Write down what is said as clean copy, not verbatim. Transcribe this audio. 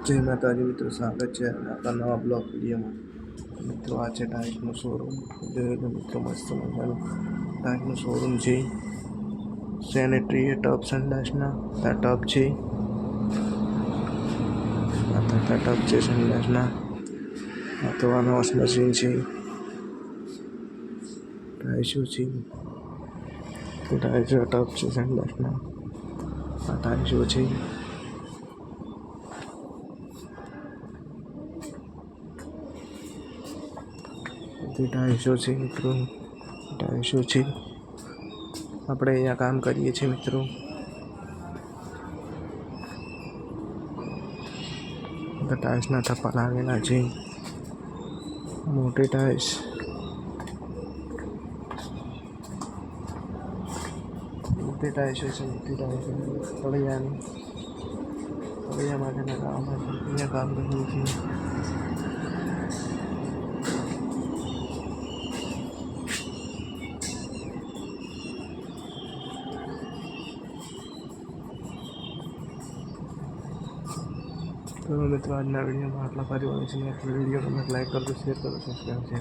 જય માતાજી મિત્રો, સ્વાગત છે આપણા નવા બ્લોગ વિડીયોમાં. મિત્રો આ છે ટાઈટનો શોરૂમ. જોઈ લો મિત્રો, મસ્ત મજાનું ટાઈટનો શોરૂમ છે. સેનેટરી એ ટબ સંડાસના આ ટબ છે. આ ટબ છે સંડાસના. આ તો આ વોશ મશીન છે. ટાઈસો છે. ટાઈસો ટબ છે સંડાસના. આ ટાઈસો છે. ટાઈસો છે મિત્રો, ટાઈસો છે. આપણે અહીંયા કામ કરીએ છીએ મિત્રો. ટાઈલ્સના થપ્પા લાગેલા છે. મોટી ટાઈલ્સ, મોટી ટાઈલ્સો છે. મોટી ટાઈલ્સો તળિયા માટેના કામ અહીંયા કામ કરીએ છીએ. તો મિત્રો આજના વિડીયોમાં આટલા ફરી વળીશું. વિડીયો ગમે લાઈક કરજો, શેર કરો, સબસ્ક્રાઈબ છે.